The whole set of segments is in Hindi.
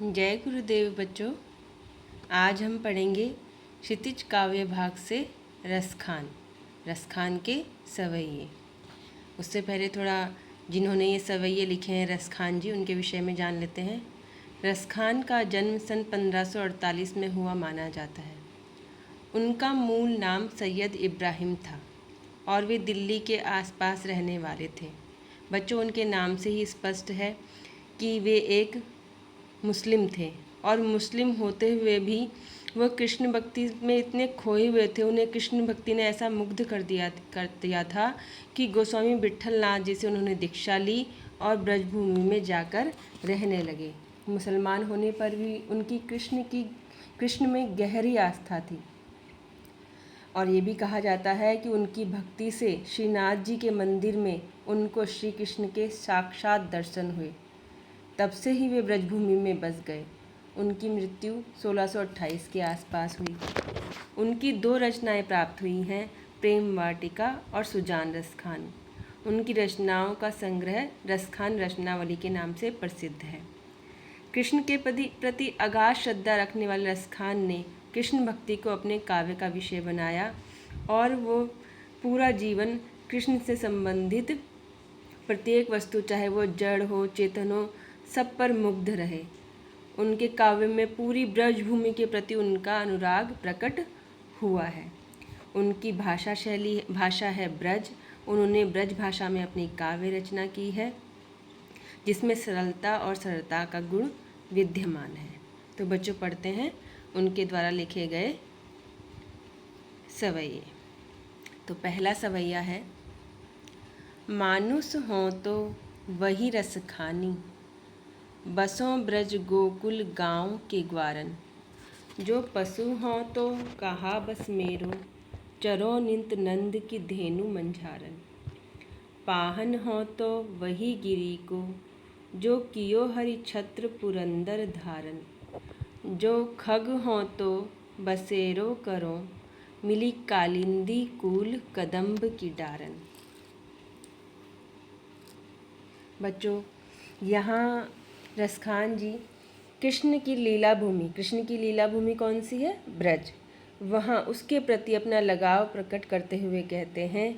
जय गुरुदेव बच्चों। आज हम पढ़ेंगे क्षितिज काव्य भाग से रसखान के सवैये। उससे पहले थोड़ा जिन्होंने ये सवैये लिखे हैं रसखान जी, उनके विषय में जान लेते हैं। रसखान का जन्म सन 1548 में हुआ माना जाता है। उनका मूल नाम सैयद इब्राहिम था और वे दिल्ली के आसपास रहने वाले थे। बच्चों, उनके नाम से ही स्पष्ट है कि वे एक मुस्लिम थे और मुस्लिम होते हुए भी वह कृष्ण भक्ति में इतने खोए हुए थे। उन्हें कृष्ण भक्ति ने ऐसा मुग्ध कर दिया था कि गोस्वामी विट्ठलनाथ जी से उन्होंने दीक्षा ली और ब्रजभूमि में जाकर रहने लगे। मुसलमान होने पर भी उनकी कृष्ण में गहरी आस्था थी और ये भी कहा जाता है कि उनकी भक्ति से श्रीनाथ जी के मंदिर में उनको श्री कृष्ण के साक्षात दर्शन हुए। तब से ही वे ब्रजभूमि में बस गए। उनकी मृत्यु 1628 के आसपास हुई। उनकी 2 रचनाएं प्राप्त हुई हैं, प्रेम वाटिका और सुजान रसखान। उनकी रचनाओं का संग्रह रसखान रचनावली के नाम से प्रसिद्ध है। कृष्ण के प्रति अगाध श्रद्धा रखने वाले रसखान ने कृष्ण भक्ति को अपने काव्य का विषय बनाया और वो पूरा जीवन कृष्ण से संबंधित प्रत्येक वस्तु, चाहे वो जड़ हो चेतन हो, सब पर मुग्ध रहे। उनके काव्य में पूरी ब्रजभूमि के प्रति उनका अनुराग प्रकट हुआ है। उनकी भाषा है ब्रज। उन्होंने ब्रज भाषा में अपनी काव्य रचना की है जिसमें सरलता और सरलता का गुण विद्यमान है। तो बच्चों, पढ़ते हैं उनके द्वारा लिखे गए सवैये। तो पहला सवैया है, मानुष हों तो वही रस खानी, बसों ब्रज गोकुल गाँव के ग्वारन। जो पशु हों तो कहा बस मेरो, चरो नित नंद की धेनु मंझारन। पाहन हो तो वही गिरी को, जो कियो हरि छत्र पुरंदर धारन। जो खग हो तो बसेरो करो, मिली कालिंदी कूल कदम्ब की डारन। बच्चों, यहाँ रसखान जी कृष्ण की लीला भूमि कौन सी है? ब्रज। वहाँ उसके प्रति अपना लगाव प्रकट करते हुए कहते हैं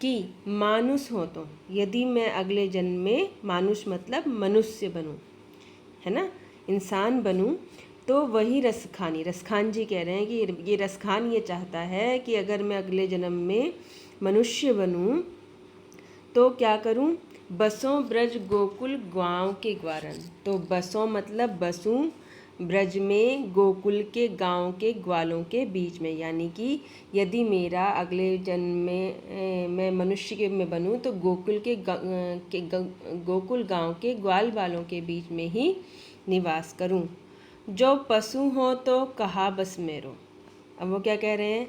कि मानुष हो तो, यदि मैं अगले जन्म में, मानुष मतलब मनुष्य बनूं, है ना, इंसान बनूं, तो वही रसखान जी कह रहे हैं कि ये रसखान ये चाहता है कि अगर मैं अगले जन्म में मनुष्य बनूं तो क्या करूं? बसों ब्रज गोकुल गाँव के ग्वारन। तो बसों मतलब बसूं ब्रज में गोकुल के गांव के ग्वालों के बीच में, यानी कि यदि मेरा अगले जन्म में मैं मनुष्य में बनूं तो गोकुल गांव के ग्वाल वालों के बीच में ही निवास करूं। जो पशु हो तो कहा बस मेरो। अब वो क्या कह रहे हैं?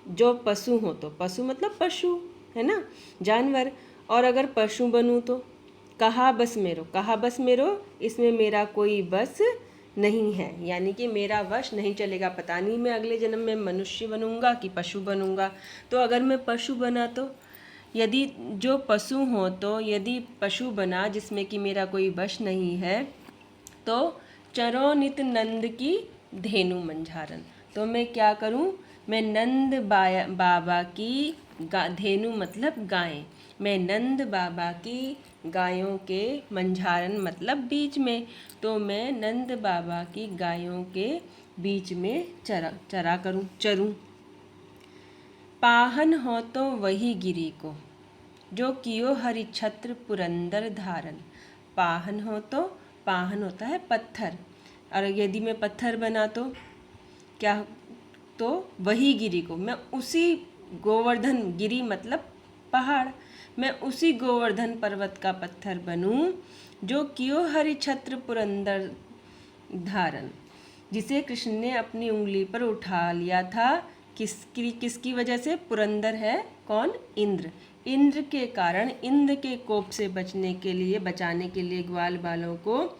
जो पशु हो तो, पशु मतलब पशु, है ना, जानवर। और अगर पशु बनूं तो कहा बस मेरो, इसमें मेरा कोई बस नहीं है, यानी कि मेरा वश नहीं चलेगा। पता नहीं मैं अगले जन्म में मनुष्य बनूंगा कि पशु बनूंगा। तो अगर मैं पशु बना तो, यदि जो पशु हो तो, यदि पशु बना जिसमें कि मेरा कोई वश नहीं है, तो चरो नित नंद की धेनु मंझारन। तो मैं क्या करूं? मैं नंद बाबा की धेनु मतलब गायें, मैं नंद बाबा की गायों के मंझारन मतलब बीच में, तो मैं नंद बाबा की गायों के बीच में चरूं। पाहन हो तो वही गिरी को, जो कियो हरि छत्र पुरंदर धारन। पाहन हो तो, पाहन होता है पत्थर, और यदि मैं पत्थर बना तो क्या? तो वही गिरी को, मैं उसी गोवर्धन, गिरी मतलब पहाड़, मैं उसी गोवर्धन पर्वत का पत्थर बनूं जो कियो हरि छत्र पुरंदर धारन, जिसे कृष्ण ने अपनी उंगली पर उठा लिया था। किसकी वजह से? पुरंदर है कौन? इंद्र के कारण, इंद्र के कोप से बचाने के लिए ग्वाल बालों को,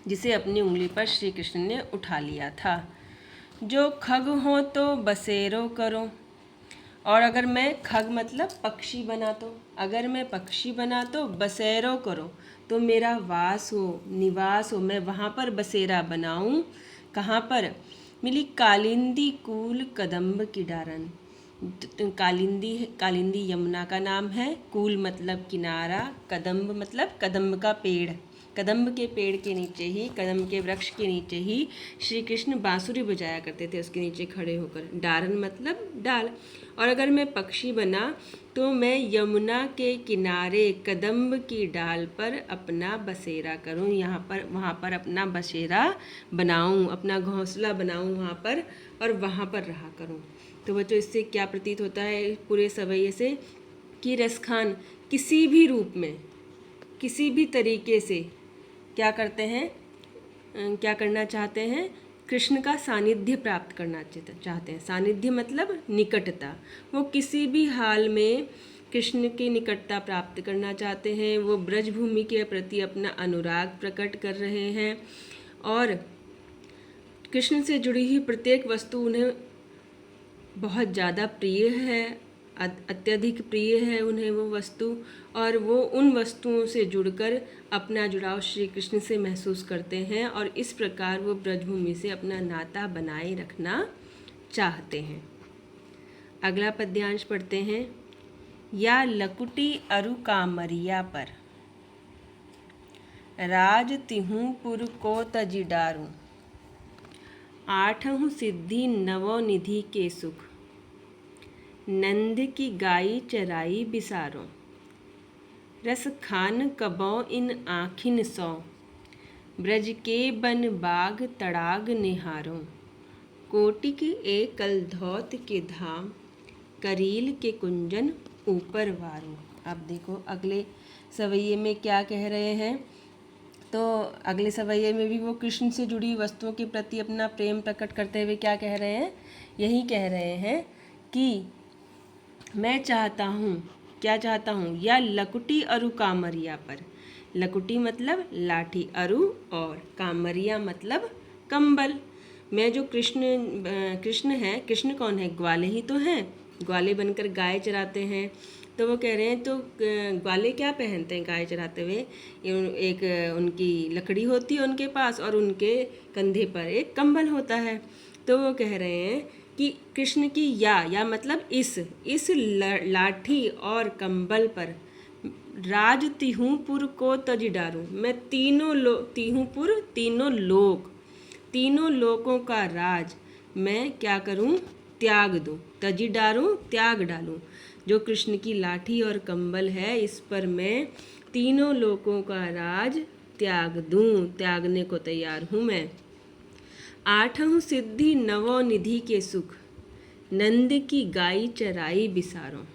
जिसे अपनी उंगली पर श्री कृष्ण ने उठा लिया था। जो खग हो तो बसेरो करो, और अगर मैं खग मतलब पक्षी बना तो, अगर मैं पक्षी बना तो बसेरो करो, तो मेरा वास हो, निवास हो, मैं वहाँ पर बसेरा बनाऊँ। कहाँ पर? मिली कालिंदी कूल कदम्ब की डारन। कालिंदी, कालिंदी यमुना का नाम है, कूल मतलब किनारा, कदम्ब मतलब कदम्ब का पेड़। कदम्ब के पेड़ के नीचे ही, कदम्ब के वृक्ष के नीचे ही श्री कृष्ण बांसुरी बजाया करते थे, उसके नीचे खड़े होकर। डारन मतलब डाल। और अगर मैं पक्षी बना तो मैं यमुना के किनारे कदम्ब की डाल पर अपना बसेरा करूं, यहाँ पर वहाँ पर अपना बसेरा बनाऊं, अपना घोंसला बनाऊं वहाँ पर, और वहाँ पर रहा करूं। तो बच्चों, इससे क्या प्रतीत होता है पूरे सवैये से कि रसखान किसी भी रूप में, किसी भी तरीके से क्या करते हैं, क्या करना चाहते हैं? कृष्ण का सानिध्य प्राप्त करना चाहते हैं। सानिध्य मतलब निकटता। वो किसी भी हाल में कृष्ण की निकटता प्राप्त करना चाहते हैं। वो ब्रजभूमि के प्रति अपना अनुराग प्रकट कर रहे हैं और कृष्ण से जुड़ी हुई प्रत्येक वस्तु उन्हें बहुत ज़्यादा प्रिय है, अत्यधिक प्रिय है उन्हें वो वस्तु, और वो उन वस्तुओं से जुड़कर अपना जुड़ाव श्री कृष्ण से महसूस करते हैं और इस प्रकार वो ब्रजभूमि से अपना नाता बनाए रखना चाहते हैं। अगला पद्यांश पढ़ते हैं। या लकुटी अरु कामरिया पर, राज तिहूँ पुर को तजि डारूं, आठहूँ सिद्धि नवो निधि के सुख, नंद की गाई चराई बिसारो, रस खान कबौ इन आँखिन सौ, ब्रज के बन बाग तड़ाग निहारो, कोटिक एक कलधौत के धाम, करील के कुंजन ऊपर वारो। अब देखो अगले सवैये में क्या कह रहे हैं। तो अगले सवैये में भी वो कृष्ण से जुड़ी वस्तुओं के प्रति अपना प्रेम प्रकट करते हुए क्या कह रहे हैं? यही कह रहे हैं कि मैं चाहता हूँ, क्या चाहता हूँ? या लकुटी अरु कामरिया पर। लकुटी मतलब लाठी, अरु और कामरिया मतलब कंबल। मैं जो कृष्ण है, कृष्ण कौन है? ग्वाले ही तो हैं। ग्वाले बनकर गाय चराते हैं। तो वो कह रहे हैं, तो ग्वाले क्या पहनते हैं गाय चराते हुए? एक उनकी लकड़ी होती है उनके पास और उनके कंधे पर एक कंबल होता है। तो वो कह रहे हैं कि कृष्ण की या मतलब इस लाठी और कंबल पर राज तिहूपुर को तज डारूं, मैं तिहूपुर तीनों लोकों का राज मैं क्या करूं? त्याग दूं। तजी डारूं, त्याग डालूं। जो कृष्ण की लाठी और कंबल है, इस पर मैं तीनों लोकों का राज त्याग दूं, त्यागने को तैयार हूं मैं। आठहूँ सिद्धि नवो निधि के सुख, नंद की गाई चराई बिसारो।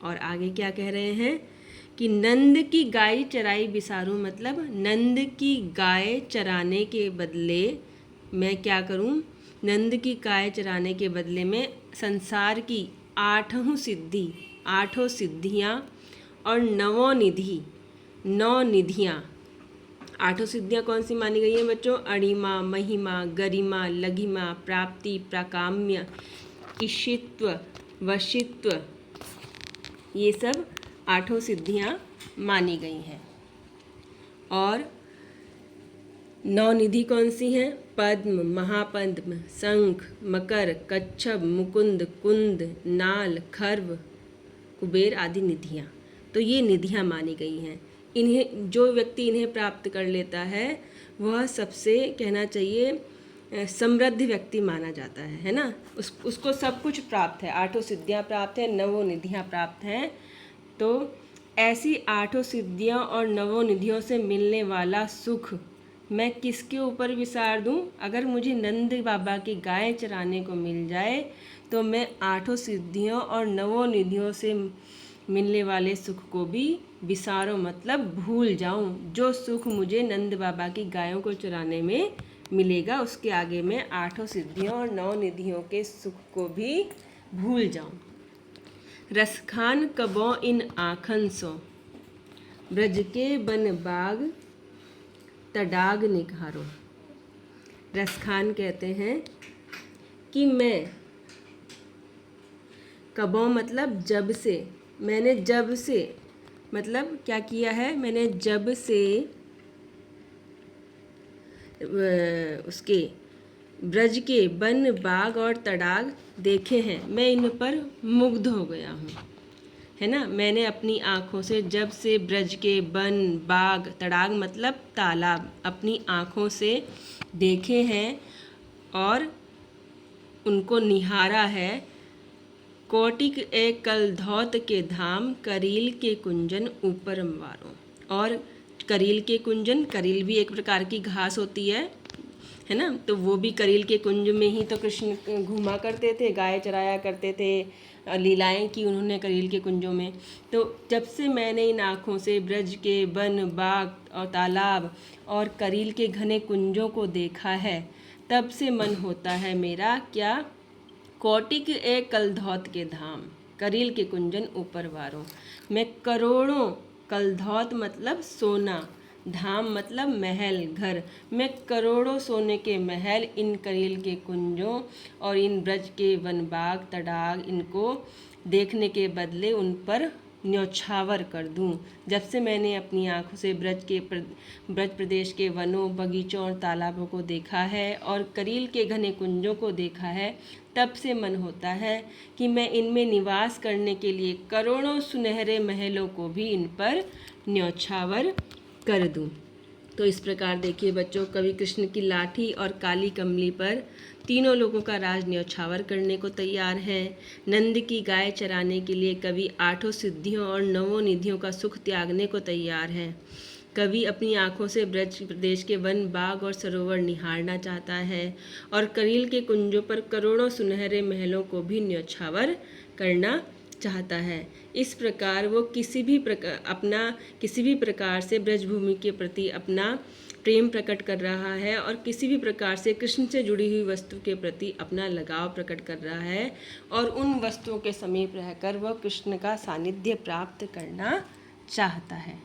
और आगे क्या कह रहे हैं कि नंद की गाय चराई बिसारूं मतलब नंद की गाय चराने के बदले मैं क्या करूं? नंद की गाय चराने के बदले में संसार की आठों सिद्धियां और नौ निधियां। आठों सिद्धियां कौन सी मानी गई हैं बच्चों? अणिमा, महिमा, गरिमा, लघिमा, प्राप्ति, प्राकाम्य, ईशित्व, वशित्व, ये सब आठों सिद्धियां मानी गई हैं। और नौ निधि कौन सी हैं? पद्म, महापद्म, शंख, मकर, कच्छप, मुकुंद, कुंद, नाल, खर्व, कुबेर आदि निधियां। तो ये निधियां मानी गई हैं। इन्हें जो व्यक्ति इन्हें प्राप्त कर लेता है वह सबसे कहना चाहिए समृद्ध व्यक्ति माना जाता है ना। उसको सब कुछ प्राप्त है, आठों सिद्धियां प्राप्त हैं, नवों निधियां प्राप्त हैं। तो ऐसी आठों सिद्धियों और नवों निधियों से मिलने वाला सुख मैं किसके ऊपर विसार दूं? अगर मुझे नंद बाबा की गाय चराने को मिल जाए तो मैं आठों सिद्धियों और नवों निधियों से मिलने वाले सुख को भी विसारो मतलब भूल जाऊं। जो सुख मुझे नंद बाबा की गायों को चराने में मिलेगा, उसके आगे मैं आठों सिद्धियों और नौ निधियों के सुख को भी भूल जाऊं। रसखान कबो इन आँखन सो, ब्रज के बन बाग तडाग निखारो। रसखान कहते हैं कि मैं कबों मतलब जब से, मैंने जब से मतलब क्या किया है, मैंने जब से उसके ब्रज के वन बाग और तड़ाग देखे हैं, मैं इन पर मुग्ध हो गया हूँ, है ना। मैंने अपनी आँखों से जब से ब्रज के वन बाग तड़ाग मतलब तालाब अपनी आँखों से देखे हैं और उनको निहारा है। कोटिक एक कलधौत के धाम, करील के कुंजन ऊपर अम्बारों। और करील के कुंजन, करील भी एक प्रकार की घास होती है ना, तो वो भी करील के कुंज में ही तो कृष्ण घूमा करते थे, गाय चराया करते थे, लीलाएं की उन्होंने करील के कुंजों में। तो जब से मैंने इन आँखों से ब्रज के वन बाग और तालाब और करील के घने कुंजों को देखा है, तब से मन होता है मेरा क्या, कोटिक एक कलधौत के धाम, करील के कुंजन ऊपर वारों। मैं करोड़ों, कलधौत मतलब सोना, धाम मतलब महल घर, मैं करोड़ों सोने के महल इन करील के कुंजों और इन ब्रज के वन बाग तड़ाग इनको देखने के बदले उन पर न्यौछावर कर दूं। जब से मैंने अपनी आँखों से ब्रज प्रदेश के वनों, बगीचों और तालाबों को देखा है और करील के घने कुंजों को देखा है, तब से मन होता है कि मैं इनमें निवास करने के लिए करोड़ों सुनहरे महलों को भी इन पर न्यौछावर कर दूं। तो इस प्रकार देखिए बच्चों, कवि कृष्ण की लाठी और काली कमली पर तीनों लोगों का राज न्यौछावर करने को तैयार है। नंद की गाय चराने के लिए कवि 8 सिद्धियों और 9 निधियों का सुख त्यागने को तैयार है। कवि अपनी आँखों से ब्रज प्रदेश के वन बाग और सरोवर निहारना चाहता है और करील के कुंजों पर करोड़ों सुनहरे महलों को भी न्यौछावर करना चाहता है। इस प्रकार वो किसी भी प्रकार से ब्रजभूमि के प्रति अपना प्रेम प्रकट कर रहा है और किसी भी प्रकार से कृष्ण से जुड़ी हुई वस्तु के प्रति अपना लगाव प्रकट कर रहा है और उन वस्तुओं के समीप रहकर वह कृष्ण का सानिध्य प्राप्त करना चाहता है।